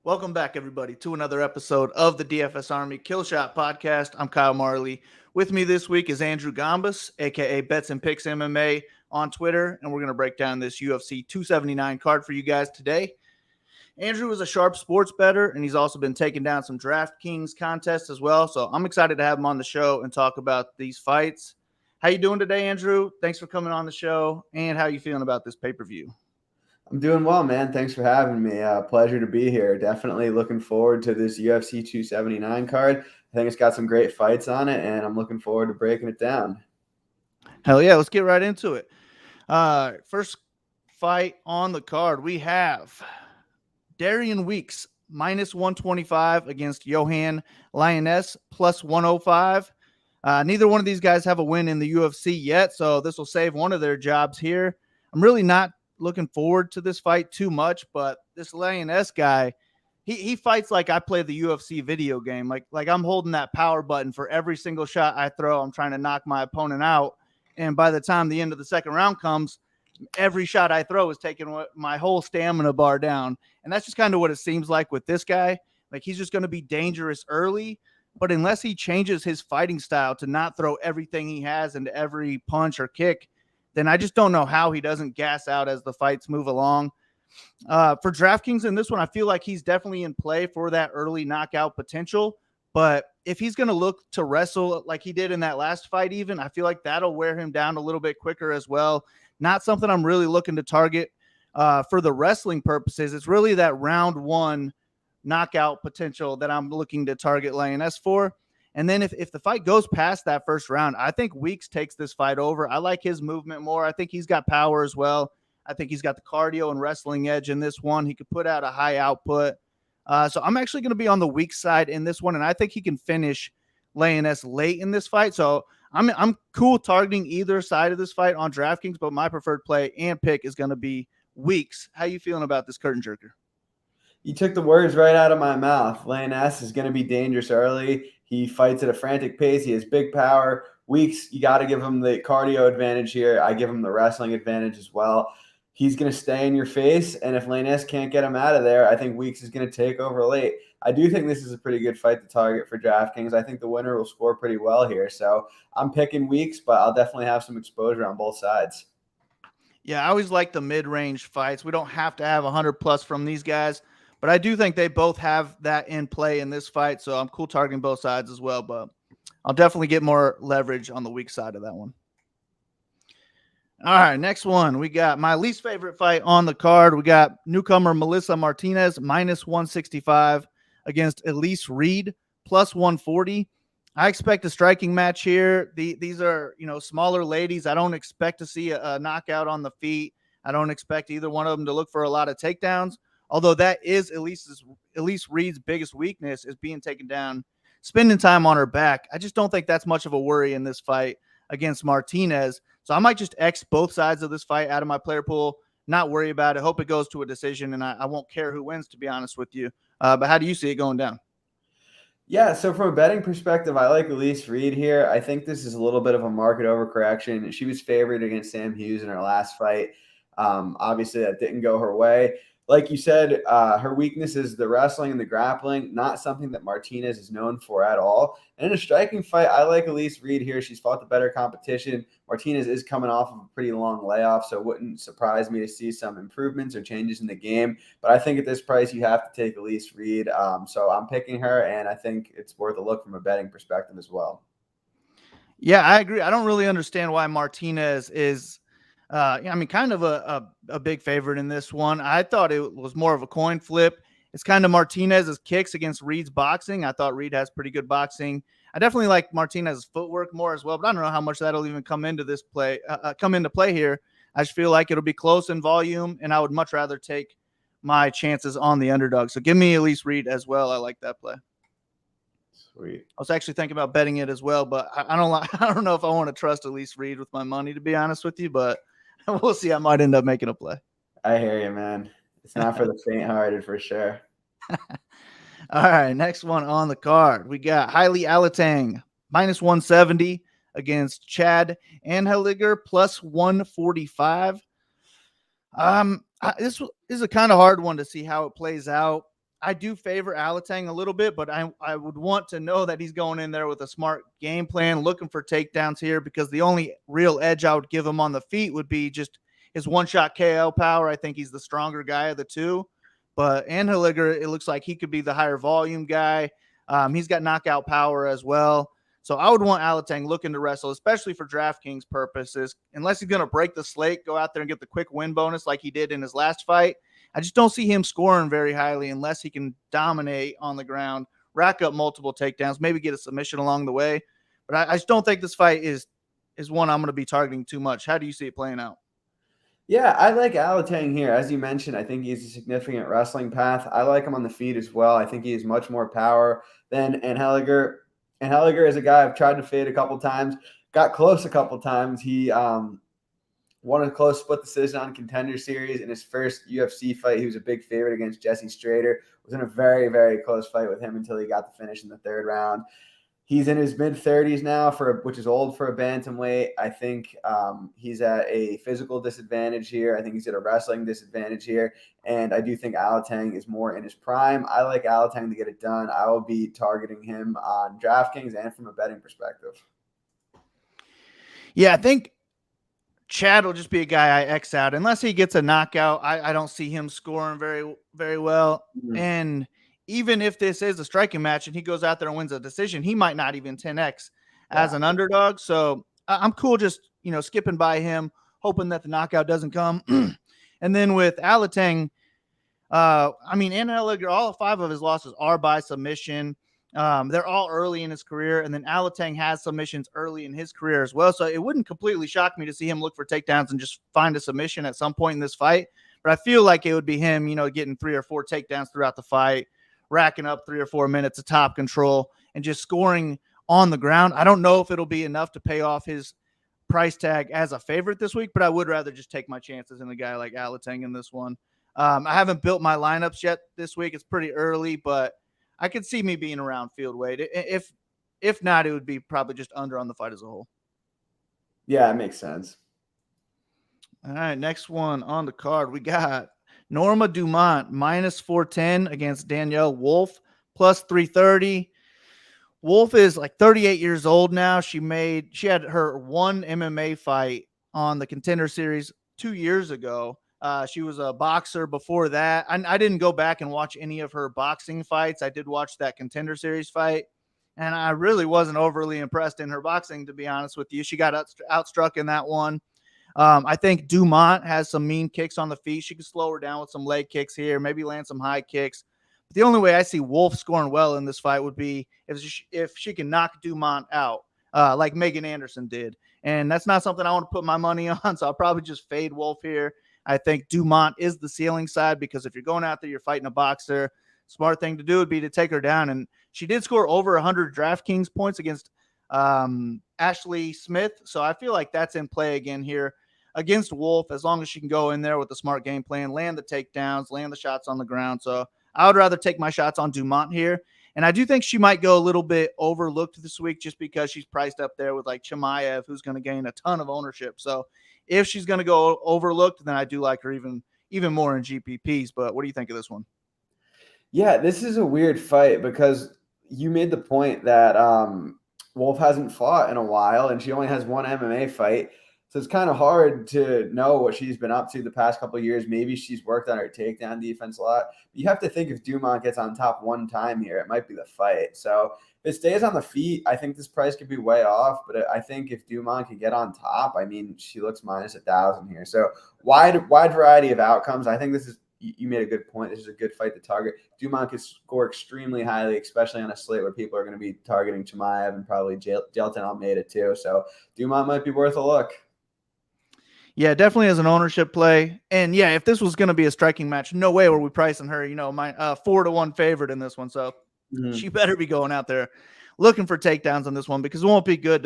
Welcome back, everybody, to another episode of the DFS Army Killshot podcast. I'm Kyle Marley. With me this week is Andrew Gambas, aka Bets and Picks MMA on Twitter, and we're going to break down this UFC 279 card for you guys today. Andrew is a sharp sports bettor, and he's also been taking down some DraftKings contests as well. So I'm excited to have him on the show and talk about these fights. How you doing today, Andrew? Thanks for coming on the show, and how you feeling about this pay-per-view? I'm doing well, man. Thanks for having me. Pleasure to be here. Definitely looking forward to this UFC 279 card. I think it's got some great fights on it, and I'm looking forward to breaking it down. Hell yeah, let's get right into it. First fight on the card, we have Darian Weeks minus 125 against Johan Lioness plus 105. Neither one of these guys have a win in the UFC yet, so this will save one of their jobs here. I'm really not looking forward to this fight too much, but this Lioness guy, he fights like I play the UFC video game. Like I'm holding that power button for every single shot I throw. I'm trying to knock my opponent out. And by the time the end of the second round comes, every shot I throw is taking my whole stamina bar down. And that's just kind of what it seems like with this guy. Like he's just going to be dangerous early, but unless he changes his fighting style to not throw everything he has into every punch or kick, then I just don't know how he doesn't gas out as the fights move along. For DraftKings in this one, I feel like he's definitely in play for that early knockout potential. But if he's going to look to wrestle like he did in that last fight even, I feel like that'll wear him down a little bit quicker as well. Not something I'm really looking to target for the wrestling purposes. It's really that round one knockout potential that I'm looking to target Lioness for. And then if the fight goes past that first round, I think Weeks takes this fight over. I like his movement more. I think he's got power as well. I think he's got the cardio and wrestling edge in this one. He could put out a high output. So I'm actually going to be on the Weeks side in this one, and I think he can finish Lioness late in this fight. So I'm cool targeting either side of this fight on DraftKings, but my preferred play and pick is going to be Weeks. How you feeling about this curtain jerker? You took the words right out of my mouth. Lioness is going to be dangerous early. He fights at a frantic pace. He has big power. Weeks, you got to give him the cardio advantage here. I give him the wrestling advantage as well. He's going to stay in your face, and if Lioness can't get him out of there, I think Weeks is going to take over late. I do think this is a pretty good fight to target for DraftKings. I think the winner will score pretty well here. So I'm picking Weeks, but I'll definitely have some exposure on both sides. Yeah, I always like the mid-range fights. We don't have to have 100 plus from these guys, but I do think they both have that in play in this fight, so I'm cool targeting both sides as well, but I'll definitely get more leverage on the weak side of that one. All right, next one. We got my least favorite fight on the card. We got newcomer Melissa Martinez minus 165 against Elise Reed plus 140. I expect a striking match here. These are, smaller ladies. I don't expect to see a knockout on the feet. I don't expect either one of them to look for a lot of takedowns, although that is Elise Reed's biggest weakness is being taken down, spending time on her back. I just don't think that's much of a worry in this fight against Martinez. So I might just X both sides of this fight out of my player pool, not worry about it, hope it goes to a decision, and I won't care who wins, to be honest with you. But how do you see it going down? Yeah, so from a betting perspective, I like Elise Reed here. I think this is a little bit of a market overcorrection. She was favored against Sam Hughes in her last fight. Obviously, that didn't go her way. Like you said, her weakness is the wrestling and the grappling, not something that Martinez is known for at all. And in a striking fight, I like Elise Reed here. She's fought the better competition. Martinez is coming off of a pretty long layoff, so it wouldn't surprise me to see some improvements or changes in the game. But I think at this price, you have to take Elise Reed. So I'm picking her, and I think it's worth a look from a betting perspective as well. Yeah, I agree. I don't really understand why Martinez is kind of a big favorite in this one. I thought it was more of a coin flip. It's kind of Martinez's kicks against Reed's boxing. I thought Reed has pretty good boxing. I definitely like Martinez's footwork more as well, but I don't know how much that'll even come into play here. I just feel like it'll be close in volume, and I would much rather take my chances on the underdog. So give me Elise Reed as well. I like that play. Sweet. I was actually thinking about betting it as well, but I don't know if I want to trust Elise Reed with my money, to be honest with you, but we'll see. I might end up making a play. I hear you, man. It's not for the faint-hearted for sure. All right, next one on the card. We got Aletang minus 170 against Chad and Helliger plus 145. This is a kind of hard one to see how it plays out. I do favor Aletang a little bit, but I would want to know that he's going in there with a smart game plan, looking for takedowns here, because the only real edge I would give him on the feet would be just his one-shot KO power. I think he's the stronger guy of the two. But Helliger, it looks like he could be the higher volume guy. He's got knockout power as well. So I would want Aletang looking to wrestle, especially for DraftKings purposes, unless he's going to break the slate, go out there and get the quick win bonus like he did in his last fight. I just don't see him scoring very highly unless he can dominate on the ground, rack up multiple takedowns, maybe get a submission along the way. But I just don't think this fight is one I'm going to be targeting too much. How do you see it playing out? Yeah, I like Aletang here. As you mentioned, I think he's a significant wrestling path. I like him on the feet as well. I think he has much more power than Helliger. And Helliger is a guy I've tried to fade a couple times, got close a couple times. He won a close split decision on Contender Series in his first UFC fight. He was a big favorite against Jesse Strader. Was in a very, very close fight with him until he got the finish in the third round. He's in his mid-30s now, which is old for a bantamweight. I think he's at a physical disadvantage here. I think he's at a wrestling disadvantage here. And I do think Aletang is more in his prime. I like Aletang to get it done. I will be targeting him on DraftKings and from a betting perspective. Yeah, I think Chad will just be a guy I X out. Unless he gets a knockout, I don't see him scoring very, very well. Mm-hmm. And even if this is a striking match and he goes out there and wins a decision, he might not even 10X as an underdog. So I'm cool just, skipping by him, hoping that the knockout doesn't come. And then with Aletang, Helliger, all 5 of his losses are by submission. They're all early in his career. And then Aletang has submissions early in his career as well. So it wouldn't completely shock me to see him look for takedowns and just find a submission at some point in this fight. But I feel like it would be him, getting 3 or 4 takedowns throughout the fight, racking up 3 or 4 minutes of top control and just scoring on the ground. I don't know if it'll be enough to pay off his price tag as a favorite this week, but I would rather just take my chances in a guy like Aletang in this one. I haven't built my lineups yet this week. It's pretty early, but I could see me being around field weight. If not, it would be probably just under on the fight as a whole. Yeah, it makes sense. All right, next one on the card, we got Norma Dumont minus 410 against Danielle Wolf plus 330. Wolf is like 38 years old now. She had her one MMA fight on the Contender Series 2 years ago. She was a boxer before that. I didn't go back and watch any of her boxing fights. I did watch that Contender Series fight, and I really wasn't overly impressed in her boxing, to be honest with you. She got outstruck in that one. I think Dumont has some mean kicks on the feet. She can slow her down with some leg kicks here, maybe land some high kicks. But the only way I see Wolf scoring well in this fight would be if she can knock Dumont out, like Megan Anderson did. And that's not something I want to put my money on, so I'll probably just fade Wolf here. I think Dumont is the ceiling side because if you're going out there, you're fighting a boxer, smart thing to do would be to take her down. And she did score over 100 DraftKings points against Ashley Smith. So I feel like that's in play again here against Wolf, as long as she can go in there with a smart game plan, land the takedowns, land the shots on the ground. So I would rather take my shots on Dumont here. And I do think she might go a little bit overlooked this week just because she's priced up there with like Chimaev, who's going to gain a ton of ownership. So if she's going to go overlooked, then I do like her even more in GPPs. But what do you think of this one? Yeah, this is a weird fight because you made the point that Wolf hasn't fought in a while and she only has one MMA fight. So it's kind of hard to know what she's been up to the past couple of years. Maybe she's worked on her takedown defense a lot. But you have to think if Dumont gets on top one time here, it might be the fight. So if it stays on the feet, I think this price could be way off. But I think if Dumont can get on top, she looks minus 1,000 here. So wide variety of outcomes. I think this is, you made a good point. This is a good fight to target. Dumont could score extremely highly, especially on a slate where people are going to be targeting Chimaev and probably Jelton Almeida too. So Dumont might be worth a look. Yeah, definitely as an ownership play. And yeah, if this was going to be a striking match, no way were we pricing her, my 4-1 favorite in this one. So she better be going out there looking for takedowns on this one because it won't be good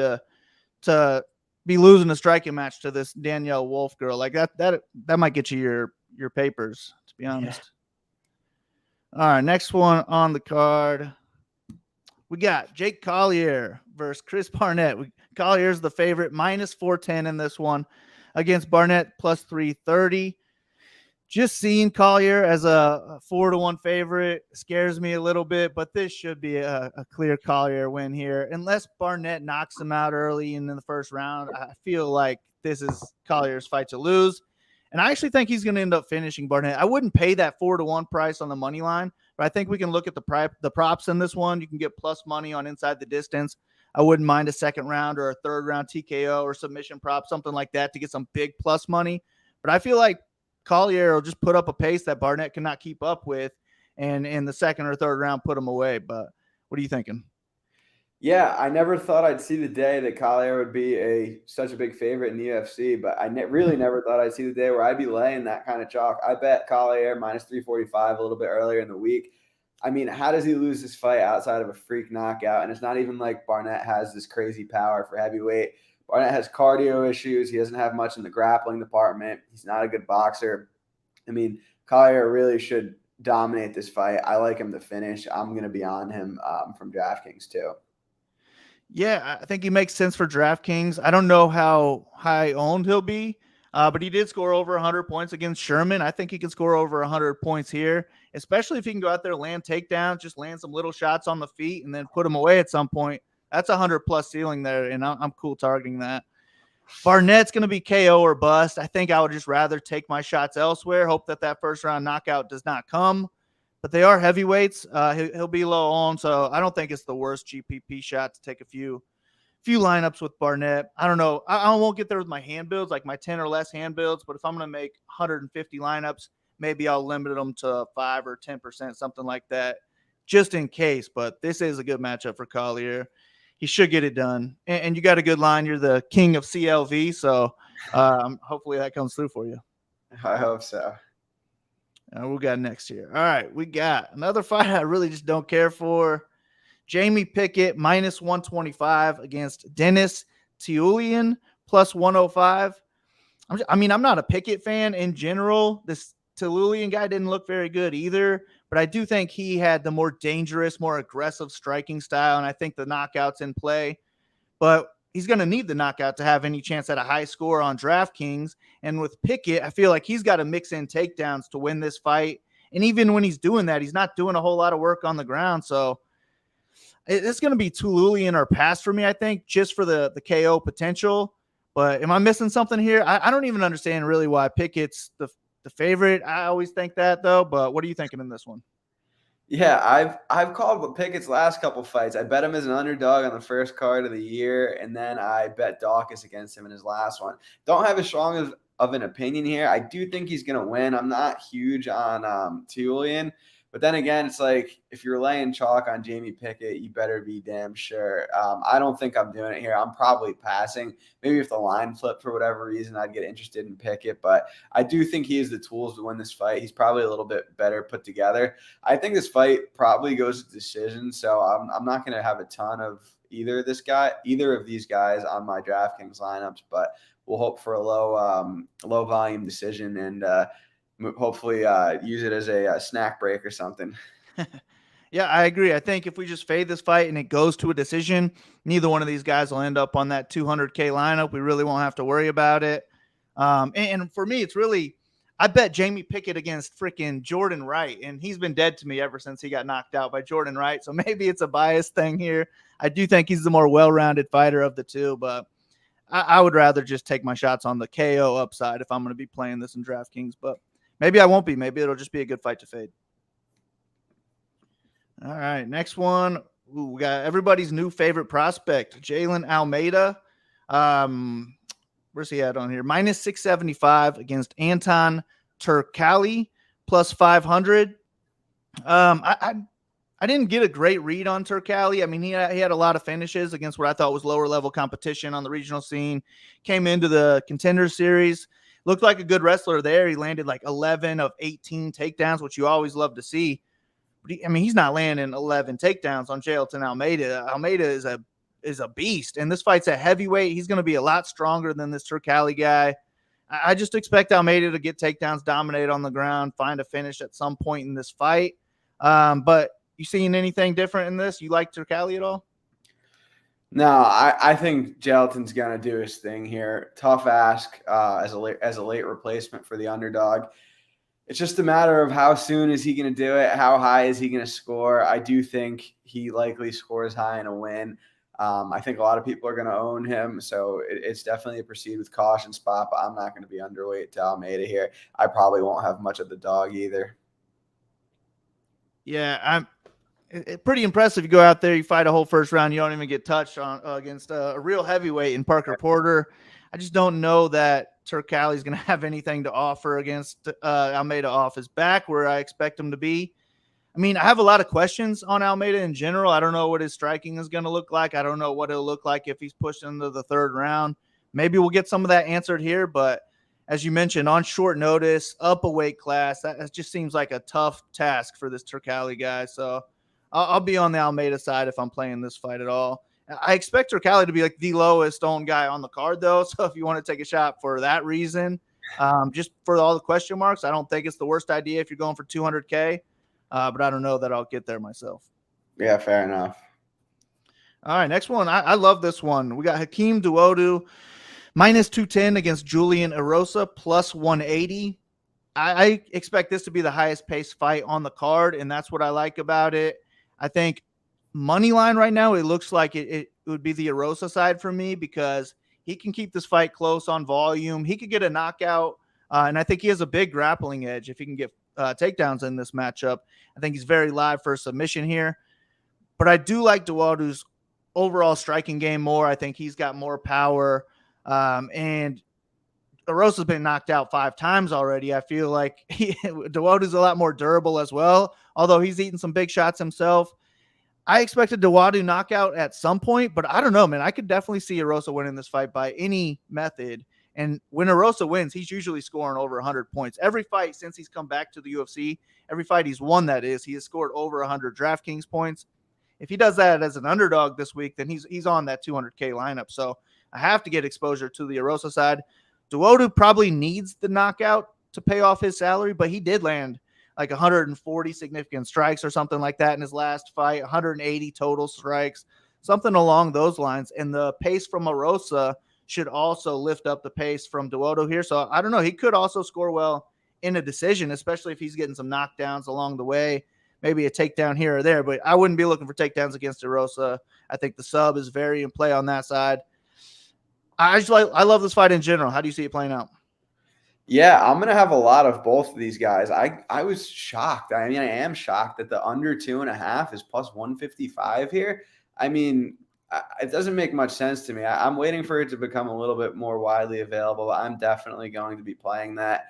to be losing a striking match to this Danielle Wolf girl. Like that might get you your papers, to be honest. Yeah. All right, next one on the card. We got Jake Collier versus Chris Barnett. Collier's the favorite, minus 410 in this one against Barnett plus 330. Just seeing Collier as a 4-1 favorite scares me a little bit, but this should be a clear Collier win here. Unless Barnett knocks him out early in the first round, I feel like this is Collier's fight to lose. And I actually think he's going to end up finishing Barnett. I wouldn't pay that 4-1 price on the money line, but I think we can look at the props in this one. You can get plus money on inside the distance. I wouldn't mind a second round or a third round TKO or submission prop, something like that to get some big plus money. But I feel like Collier will just put up a pace that Barnett cannot keep up with, and in the second or third round, put him away. But what are you thinking? Yeah, I never thought I'd see the day that Collier would be such a big favorite in the UFC, but I really never thought I'd see the day where I'd be laying that kind of chalk. I bet Collier minus 345 a little bit earlier in the week. I mean, how does he lose this fight outside of a freak knockout? And it's not even like Barnett has this crazy power for heavyweight. Barnett has cardio issues. He doesn't have much in the grappling department. He's not a good boxer. I mean, Collier really should dominate this fight. I like him to finish. I'm going to be on him from DraftKings too. Yeah, I think he makes sense for DraftKings. I don't know how high owned he'll be, but he did score over 100 points against Sherman. I think he can score over 100 points here, especially if he can go out there, land takedowns, just land some little shots on the feet, and then put him away at some point. That's 100-plus ceiling there, and I'm cool targeting that. Barnett's going to be KO or bust. I think I would just rather take my shots elsewhere, hope that first-round knockout does not come. But they are heavyweights. He'll be low on, so I don't think it's the worst GPP shot to take a few lineups with Barnett. I don't know. I won't get there with my hand builds, like my 10 or less hand builds, but if I'm going to make 150 lineups, maybe I'll limit them to 5 or 10%, something like that, just in case. But this is a good matchup for Collier. He should get it done. And you got a good line. You're the king of CLV, so hopefully that comes through for you. I hope so. We got next here. All right, we got another fight I really just don't care for. Jamie Pickett minus 125 against Dennis Teolian plus 105. I'm not a Pickett fan in general. This Teolian guy didn't look very good either, but I do think he had the more dangerous, more aggressive striking style, and I think the knockout's in play. But he's going to need the knockout to have any chance at a high score on DraftKings. And with Pickett, I feel like he's got to mix in takedowns to win this fight. And even when he's doing that, he's not doing a whole lot of work on the ground. So it's going to be Teolian or pass for me, I think, just for the KO potential. But am I missing something here? I don't even understand really why Pickett's the favorite. I always think that, though. But what are you thinking in this one? Yeah, I've called Pickett's last couple fights. I bet him as an underdog on the first card of the year, and then I bet Dawkins against him in his last one. Don't have as strong of an opinion here. I do think he's going to win. I'm not huge on Teolian, but then again, it's like if you're laying chalk on Jamie Pickett, you better be damn sure. I don't think I'm doing it here. I'm probably passing. Maybe if the line flipped for whatever reason, I'd get interested in Pickett, but I do think he has the tools to win this fight. He's probably a little bit better put together. I think this fight probably goes to decision, so I'm not going to have a ton of either of these guys on my DraftKings lineups, but we'll hope for a low volume decision and hopefully use it as a snack break or something. Yeah, I agree. I think if we just fade this fight and it goes to a decision, neither one of these guys will end up on that 200K lineup. We really won't have to worry about it. And for me, it's really, I bet Jamie Pickett against freaking Jordan Wright, and he's been dead to me ever since he got knocked out by Jordan Wright. So maybe it's a bias thing here. I do think he's the more well-rounded fighter of the two, but I would rather just take my shots on the KO upside if I'm going to be playing this in DraftKings. But maybe I won't be. Maybe it'll just be a good fight to fade. All right, next one. Ooh, we got everybody's new favorite prospect, Jalen Almeida. Where's he at on here? Minus 675 against Anton Turkalj, plus 500. I didn't get a great read on Turkalj. I mean, he had a lot of finishes against what I thought was lower level competition on the regional scene. Came into the Contender Series. Looked like a good wrestler there. He landed like 11 of 18 takedowns, which you always love to see. But he's not landing 11 takedowns on Jalen Almeida. Almeida is a beast, and this fight's at heavyweight. He's going to be a lot stronger than this Turkalj guy. I just expect Almeida to get takedowns, dominate on the ground, find a finish at some point in this fight. But you seen anything different in this? You like Turkalj at all? No, I think Gelatin's going to do his thing here. Tough ask as a late replacement for the underdog. It's just a matter of how soon is he going to do it? How high is he going to score? I do think he likely scores high in a win. I think a lot of people are going to own him, so it's definitely a proceed with caution spot, but I'm not going to be underweight to Almeida here. I probably won't have much of the dog either. Yeah, pretty impressive. You go out there, you fight a whole first round, you don't even get touched on against a real heavyweight in Parker Porter. I just don't know that Turkalj is going to have anything to offer against Almeida off his back where I expect him to be. I mean, I have a lot of questions on Almeida in general. I don't know what his striking is going to look like. I don't know what it'll look like if he's pushed into the third round. Maybe we'll get some of that answered here, but as you mentioned, on short notice, up a weight class, that just seems like a tough task for this Turkalj guy. So I'll be on the Almeida side if I'm playing this fight at all. I expect Turkalj to be like the lowest owned guy on the card, though. So if you want to take a shot for that reason, just for all the question marks, I don't think it's the worst idea if you're going for 200K. But I don't know that I'll get there myself. Yeah, fair enough. All right, next one. I love this one. We got Hakeem Duodu minus 210 against Julian Erosa plus 180. I expect this to be the highest paced fight on the card, and that's what I like about it. I think money line right now, it looks like it would be the Erosa side for me because he can keep this fight close on volume. He could get a knockout, and I think he has a big grappling edge if he can get takedowns in this matchup. I think he's very live for a submission here. But I do like Duodu's overall striking game more. I think he's got more power. And Erosa's been knocked out 5 times already. I feel like Duodu's a lot more durable as well, although he's eaten some big shots himself. I expected Duodu knockout at some point, but I don't know, man. I could definitely see Erosa winning this fight by any method. And when Erosa wins, he's usually scoring over 100 points. Every fight since he's come back to the UFC, every fight he's won, that is, he has scored over 100 DraftKings points. If he does that as an underdog this week, then he's on that 200K lineup. So I have to get exposure to the Erosa side. Duodu probably needs the knockout to pay off his salary, but he did land like 140 significant strikes or something like that in his last fight, 180 total strikes, something along those lines. And the pace from Erosa should also lift up the pace from Duodu here. So I don't know. He could also score well in a decision, especially if he's getting some knockdowns along the way, maybe a takedown here or there. But I wouldn't be looking for takedowns against Erosa. I think the sub is very in play on that side. I love this fight in general. How do you see it playing out? Yeah, I'm going to have a lot of both of these guys. I was shocked. I mean, I am shocked that the under 2.5 is plus 155 here. I mean, it doesn't make much sense to me. I'm waiting for it to become a little bit more widely available. I'm definitely going to be playing that.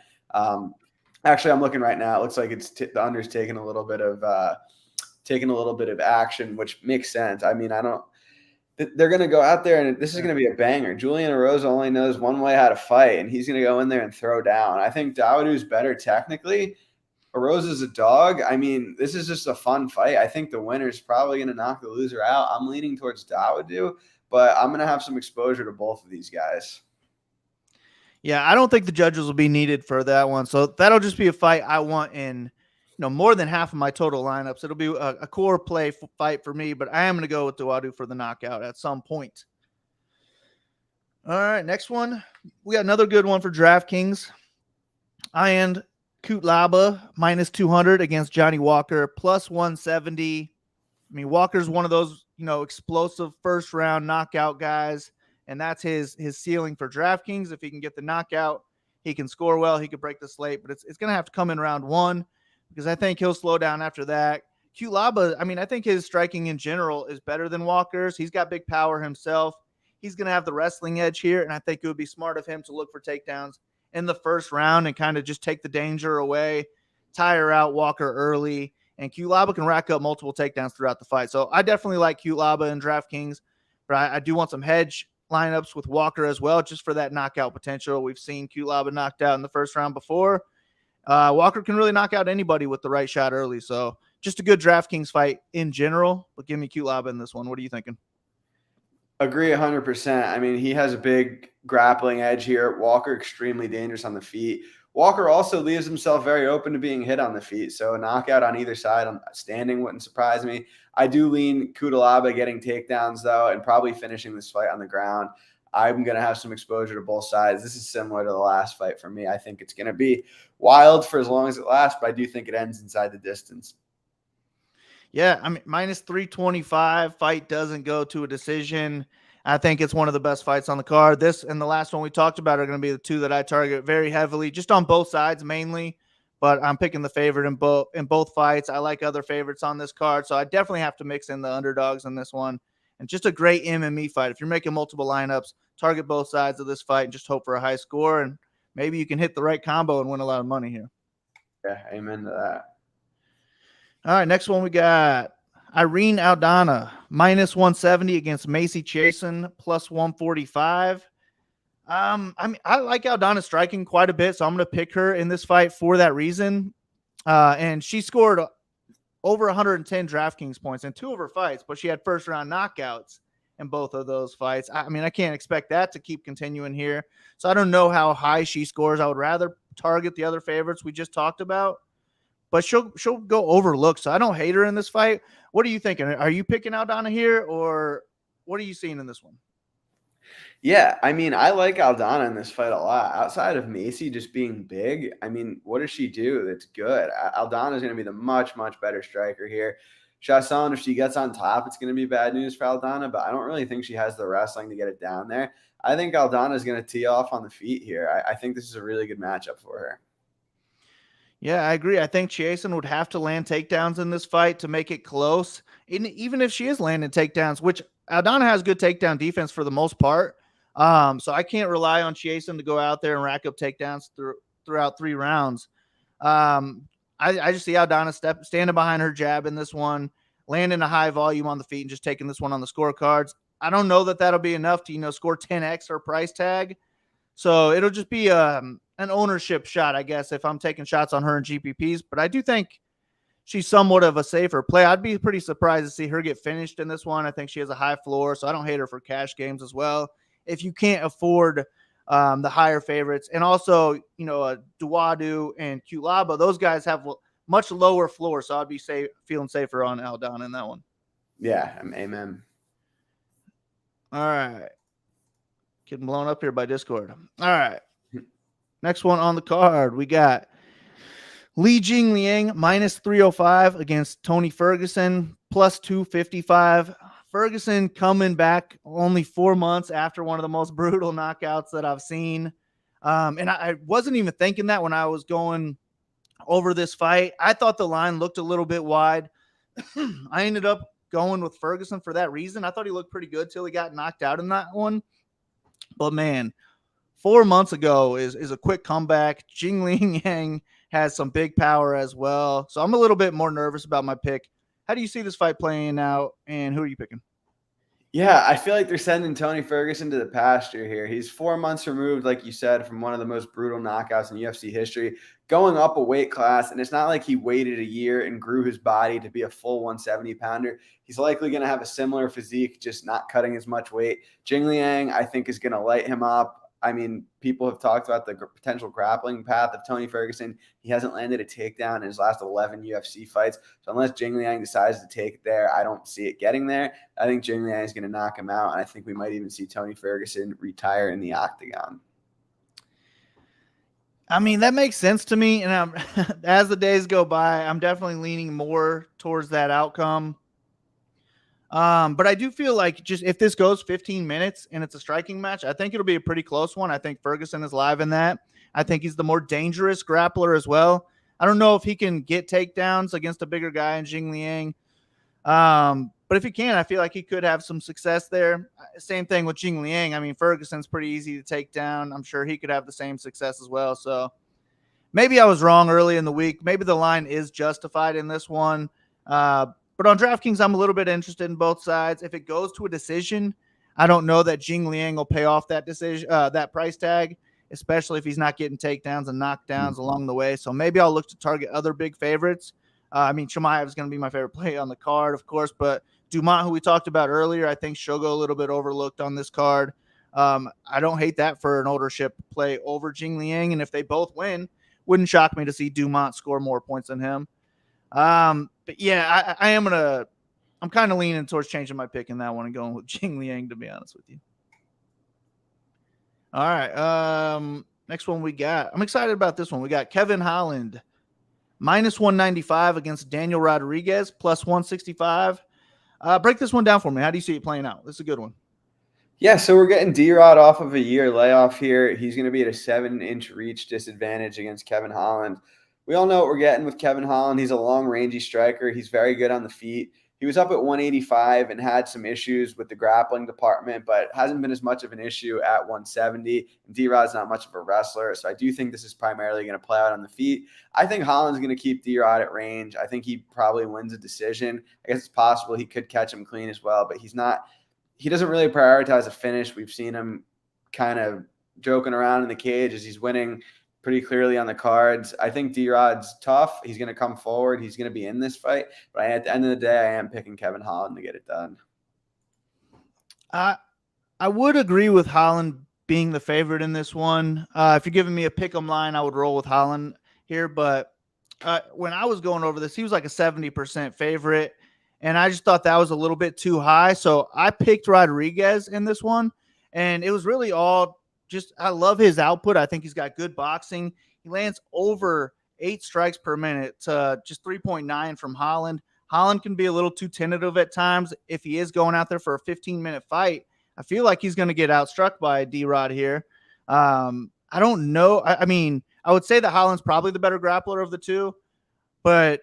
Actually, I'm looking right now. It looks like it's the under's taking a little bit of action, which makes sense. I mean, they're going to go out there and this is going to be a banger. Julian Erosa only knows one way how to fight, and he's going to go in there and throw down. I think Duodu's better technically. Erosa's a dog. I mean, this is just a fun fight. I think the winner's probably going to knock the loser out. I'm leaning towards Duodu, but I'm going to have some exposure to both of these guys. Yeah, I don't think the judges will be needed for that one. So that'll just be a fight I want in more than half of my total lineups. It'll be a core play fight for me, but I am going to go with Duodu for the knockout at some point. All right, next one. We got another good one for DraftKings. And Kutlaba minus 200 against Johnny Walker plus 170. I mean, Walker's one of those, explosive first round knockout guys, and that's his ceiling for DraftKings. If he can get the knockout, he can score well, he could break the slate, but it's going to have to come in round 1 because I think he'll slow down after that. Kutlaba, I mean, I think his striking in general is better than Walker's. He's got big power himself. He's going to have the wrestling edge here, and I think it would be smart of him to look for takedowns in the first round and kind of just take the danger away, tire out Walker early, and Kutlaba can rack up multiple takedowns throughout the fight. So I definitely like Kutlaba in DraftKings, but I do want some hedge lineups with Walker as well, just for that knockout potential. We've seen Kutlaba knocked out in the first round before. Walker can really knock out anybody with the right shot early. So just a good DraftKings fight in general, but give me Kutlaba in this one. What are you thinking? Agree 100%. I mean, he has a big grappling edge here. Walker extremely dangerous on the feet. Walker also leaves himself very open to being hit on the feet. So a knockout on either side on standing wouldn't surprise me. I do lean Kutlaba getting takedowns, though, and probably finishing this fight on the ground. I'm going to have some exposure to both sides. This is similar to the last fight for me. I think it's going to be wild for as long as it lasts, but I do think it ends inside the distance. Yeah, I mean, minus 325. Fight doesn't go to a decision. I think it's one of the best fights on the card. This and the last one we talked about are going to be the two that I target very heavily, just on both sides mainly. But I'm picking the favorite in both fights. I like other favorites on this card, so I definitely have to mix in the underdogs in this one. And just a great MME fight. If you're making multiple lineups, target both sides of this fight and just hope for a high score. And maybe you can hit the right combo and win a lot of money here. Yeah, amen to that. All right, next one we got Irene Aldana, minus 170 against Macy Chasen, plus 145. I mean, I like Aldana striking quite a bit, so I'm going to pick her in this fight for that reason. And she scored over 110 DraftKings points in 2 of her fights, but she had first-round knockouts in both of those fights. I mean, I can't expect that to keep continuing here. So I don't know how high she scores. I would rather target the other favorites we just talked about. But she'll go overlooked, so I don't hate her in this fight. What are you thinking? Are you picking Aldana here, or what are you seeing in this one? Yeah, I mean, I like Aldana in this fight a lot. Outside of Macy just being big, I mean, what does she do that's good? Aldana is going to be the much, much better striker here. Chassen, if she gets on top, it's going to be bad news for Aldana, but I don't really think she has the wrestling to get it down there. I think Aldana is going to tee off on the feet here. I think this is a really good matchup for her. Yeah, I agree. I think Chasen would have to land takedowns in this fight to make it close. And even if she is landing takedowns, which Aldana has good takedown defense for the most part. So I can't rely on Chasen to go out there and rack up takedowns throughout 3 rounds. I just see Aldana standing behind her jab in this one, landing a high volume on the feet and just taking this one on the scorecards. I don't know that that'll be enough to, score 10x her price tag. So it'll just be an ownership shot, I guess, if I'm taking shots on her in GPPs. But I do think she's somewhat of a safer play. I'd be pretty surprised to see her get finished in this one. I think she has a high floor, so I don't hate her for cash games as well. If you can't afford the higher favorites. And also, Duodu and Kutlaba, those guys have much lower floor, so I'd be feeling safer on Aldana in that one. Yeah, amen. All right. Getting blown up here by Discord. All right. Next one on the card, we got Li Jingliang minus 305 against Tony Ferguson, plus 255. Ferguson coming back only 4 months after one of the most brutal knockouts that I've seen. And I wasn't even thinking that when I was going over this fight. I thought the line looked a little bit wide. I ended up going with Ferguson for that reason. I thought he looked pretty good till he got knocked out in that one. But man, 4 months ago is a quick comeback. Jingliang has some big power as well. So I'm a little bit more nervous about my pick. How do you see this fight playing out, and who are you picking? Yeah, I feel like they're sending Tony Ferguson to the pasture here. He's 4 months removed, like you said, from one of the most brutal knockouts in UFC history, going up a weight class. And it's not like he waited a year and grew his body to be a full 170-pounder. He's likely going to have a similar physique, just not cutting as much weight. Jingliang, I think, is going to light him up. I mean, people have talked about the potential grappling path of Tony Ferguson. He hasn't landed a takedown in his last 11 UFC fights. So unless Jingliang decides to take it there, I don't see it getting there. I think Jingliang is going to knock him out, and I think we might even see Tony Ferguson retire in the octagon. I mean, that makes sense to me. And as the days go by, I'm definitely leaning more towards that outcome. But I do feel like just if this goes 15 minutes and it's a striking match, I think it'll be a pretty close one. I think Ferguson is live in that. I think he's the more dangerous grappler as well. I don't know if he can get takedowns against a bigger guy in Jingliang. But if he can, I feel like he could have some success there. Same thing with Jingliang. I mean, Ferguson's pretty easy to take down. I'm sure he could have the same success as well. So maybe I was wrong early in the week. Maybe the line is justified in this one. But on DraftKings, I'm a little bit interested in both sides. If it goes to a decision, I don't know that Jingliang will pay off that decision, that price tag, especially if he's not getting takedowns and knockdowns along the way. So maybe I'll look to target other big favorites. I mean, Chimaev is going to be my favorite play on the card, of course, but Dumont, who we talked about earlier, I think she'll go a little bit overlooked on this card. I don't hate that for an ownership play over Jingliang, and if they both win, wouldn't shock me to see Dumont score more points than him. But yeah, I'm kind of leaning towards changing my pick in that one and going with Jingliang, to be honest with you. All right. Next one we got. I'm excited about this one. We got Kevin Holland minus 195 against Daniel Rodriguez plus 165. Break this one down for me. How do you see it playing out? This is a good one. Yeah, so we're getting D-Rod off of a year layoff here. He's going to be at a 7-inch reach disadvantage against Kevin Holland. We all know what we're getting with Kevin Holland. He's a long, rangy striker. He's very good on the feet. He was up at 185 and had some issues with the grappling department, but hasn't been as much of an issue at 170. And D-Rod's not much of a wrestler, so I do think this is primarily going to play out on the feet. I think Holland's going to keep D-Rod at range. I think he probably wins a decision. I guess it's possible he could catch him clean as well, but he doesn't really prioritize a finish. We've seen him kind of joking around in the cage as he's winning pretty clearly on the cards. I think D-Rod's tough. He's going to come forward. He's going to be in this fight. But at the end of the day, I am picking Kevin Holland to get it done. I would agree with Holland being the favorite in this one. If you're giving me a pick 'em line, I would roll with Holland here. But when I was going over this, he was like a 70% favorite. And I just thought that was a little bit too high. So I picked Rodriguez in this one. And it was really all just, I love his output. I think he's got good boxing. He lands over 8 strikes per minute to just 3.9 from Holland. Holland can be a little too tentative at times if he is going out there for a 15-minute fight. I feel like he's going to get outstruck by D-Rod here. I don't know. I mean, I would say that Holland's probably the better grappler of the two, but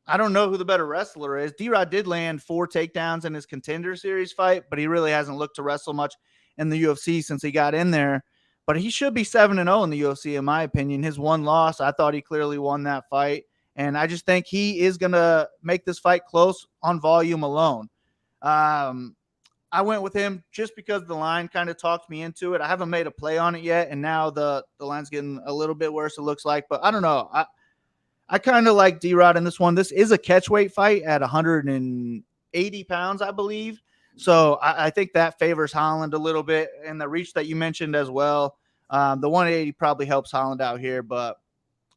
I don't know who the better wrestler is. D-Rod did land 4 takedowns in his Contender Series fight, but he really hasn't looked to wrestle much in the UFC since he got in there. But he should be 7-0 in the UFC, in my opinion. His one loss, I thought he clearly won that fight. And I just think he is going to make this fight close on volume alone. I went with him just because the line kind of talked me into it. I haven't made a play on it yet, and now the line's getting a little bit worse, it looks like. But I don't know. I kind of like D-Rod in this one. This is a catchweight fight at 180 pounds, I believe. So I think that favors Holland a little bit, and the reach that you mentioned as well. The 180 probably helps Holland out here, but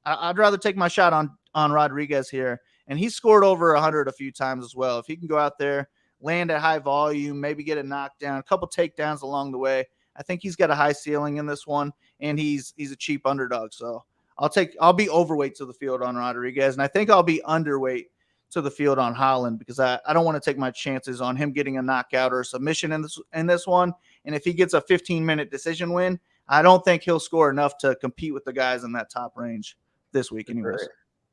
I'd rather take my shot on Rodriguez here. And he scored over 100 a few times as well. If he can go out there, land at high volume, maybe get a knockdown, a couple takedowns along the way, I think he's got a high ceiling in this one, and he's a cheap underdog. So I'll be overweight to the field on Rodriguez, and I think I'll be underweight to the field on Holland because I don't want to take my chances on him getting a knockout or a submission in this one. And if he gets a 15-minute decision win, I don't think he'll score enough to compete with the guys in that top range this week anyways.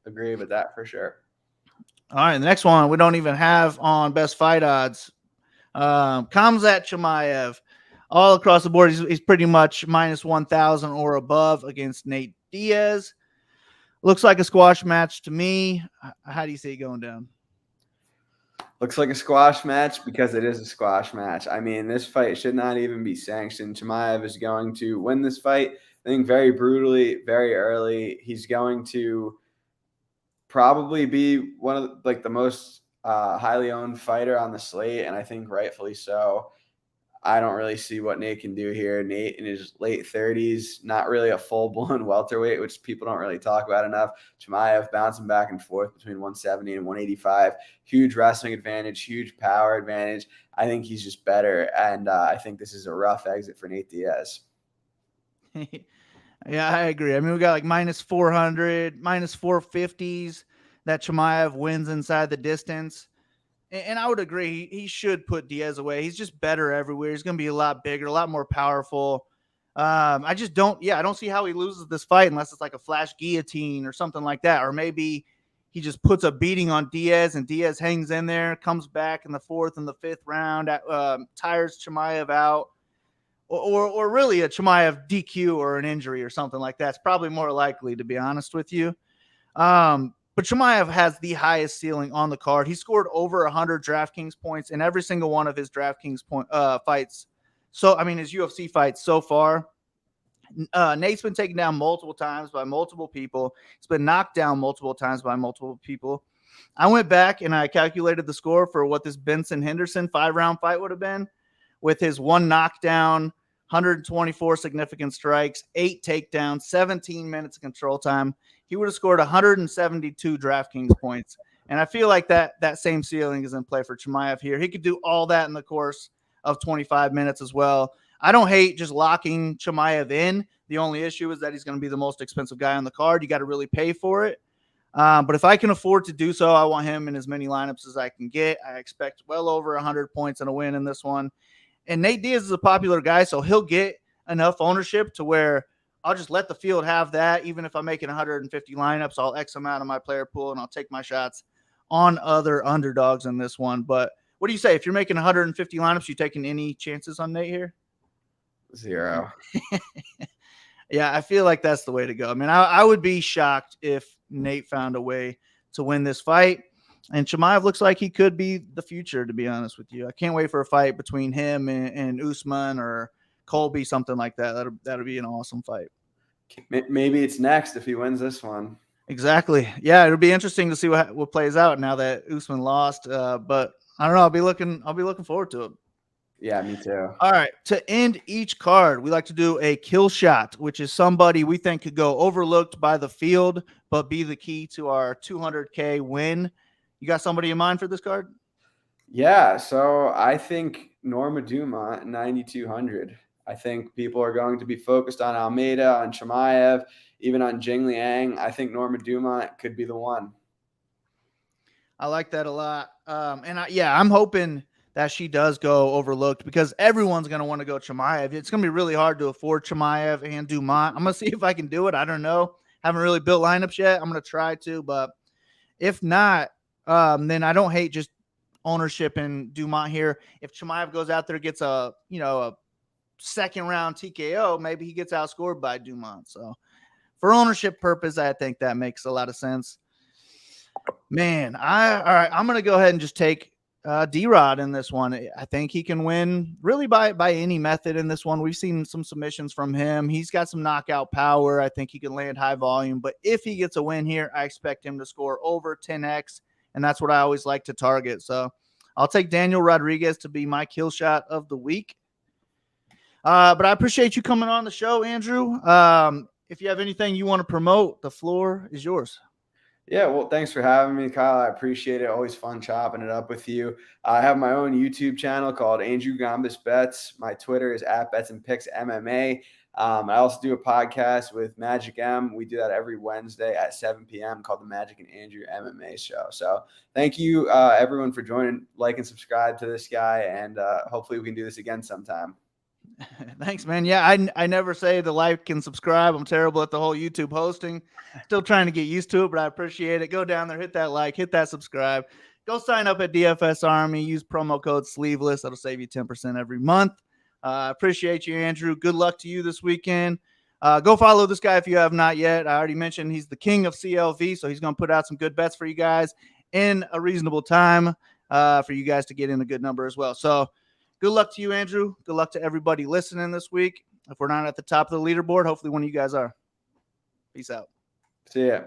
Agree with that for sure. All right, the next one we don't even have on best fight odds. Khamzat Chimaev. All across the board, he's pretty much minus 1,000 or above against Nate Diaz. Looks like a squash match to me. How do you see it going down? Looks like a squash match because it is a squash match. I mean, this fight should not even be sanctioned. Chimaev is going to win this fight, I think, very brutally, very early. He's going to probably be one of the most highly owned fighter on the slate, and I think rightfully so. I don't really see what Nate can do here. Nate in his late 30s, not really a full-blown welterweight, which people don't really talk about enough. Chimaev bouncing back and forth between 170 and 185. Huge wrestling advantage, huge power advantage. I think he's just better, and I think this is a rough exit for Nate Diaz. Yeah, I agree. I mean, we got like minus 400, minus 450s that Chimaev wins inside the distance. And I would agree. He should put Diaz away. He's just better everywhere. He's going to be a lot bigger, a lot more powerful. I don't see how he loses this fight unless it's like a flash guillotine or something like that. Or maybe he just puts a beating on Diaz and Diaz hangs in there, comes back in the 4th and the 5th round, tires Chimaev out. Or really a Chimaev DQ or an injury or something like that. It's probably more likely, to be honest with you. But Chimaev has the highest ceiling on the card. He scored over 100 DraftKings points in every single one of his DraftKings fights. So, I mean, his UFC fights so far. Nate's been taken down multiple times by multiple people. He's been knocked down multiple times by multiple people. I went back and I calculated the score for what this Benson Henderson 5-round fight would have been with his 1 knockdown, 124 significant strikes, 8 takedowns, 17 minutes of control time. He would have scored 172 DraftKings points. And I feel like that same ceiling is in play for Chimaev here. He could do all that in the course of 25 minutes as well. I don't hate just locking Chimaev in. The only issue is that he's going to be the most expensive guy on the card. You got to really pay for it. But if I can afford to do so, I want him in as many lineups as I can get. I expect well over 100 points and a win in this one. And Nate Diaz is a popular guy, so he'll get enough ownership to where I'll just let the field have that. Even if I'm making 150 lineups, I'll X them out of my player pool and I'll take my shots on other underdogs in this one. But what do you say? If you're making 150 lineups, you taking any chances on Nate here? 0. Yeah, I feel like that's the way to go. I mean, I would be shocked if Nate found a way to win this fight. And Chimaev looks like he could be the future, to be honest with you. I can't wait for a fight between him and Usman or Colby, something like that. That'll be an awesome fight. Maybe it's next if he wins this one. Exactly. Yeah, it'll be interesting to see what plays out now that Usman lost. But I don't know. I'll be looking forward to it. Yeah, me too. All right. To end each card, we like to do a kill shot, which is somebody we think could go overlooked by the field, but be the key to our 200K win. You got somebody in mind for this card? Yeah. So I think Norma Dumont, 9,200. I think people are going to be focused on Almeida, on Chimaev, even on Jing Liang. I think Norma Dumont could be the one. I like that a lot. I'm hoping that she does go overlooked because everyone's going to want to go Chimaev. It's going to be really hard to afford Chimaev and Dumont. I'm going to see if I can do it. I don't know. Haven't really built lineups yet. I'm going to try to, but if not, then I don't hate just ownership in Dumont here. If Chimaev goes out there, gets a second round TKO, maybe he gets outscored by Dumont. So for ownership purpose, I think that makes a lot of sense. Man, all right. I'm going to go ahead and just take D-Rod in this one. I think he can win really by any method in this one. We've seen some submissions from him. He's got some knockout power. I think he can land high volume. But if he gets a win here, I expect him to score over 10x, and that's what I always like to target. So I'll take Daniel Rodriguez to be my kill shot of the week. But I appreciate you coming on the show, Andrew. If you have anything you want to promote, the floor is yours. Yeah, well, thanks for having me, Kyle. I appreciate it. Always fun chopping it up with you. I have my own YouTube channel called Andrew Gambis Bets. My Twitter is @BetsandPicksMMA. I also do a podcast with Magic M. We do that every Wednesday at 7 p.m. called the Magic and Andrew MMA Show. So thank you, everyone, for joining. Like and subscribe to this guy, and hopefully we can do this again sometime. Thanks, man. Yeah, I never say the like and subscribe. I'm terrible at the whole YouTube hosting. Still trying to get used to it, but I appreciate it. Go down there, hit that like, hit that subscribe. Go sign up at DFS Army. Use promo code Sleeveless. That'll save you 10% every month. Appreciate you, Andrew. Good luck to you this weekend. Go follow this guy if you have not yet. I already mentioned he's the king of CLV, so he's going to put out some good bets for you guys in a reasonable time for you guys to get in a good number as well. So good luck to you, Andrew. Good luck to everybody listening this week. If we're not at the top of the leaderboard, hopefully one of you guys are. Peace out. See ya.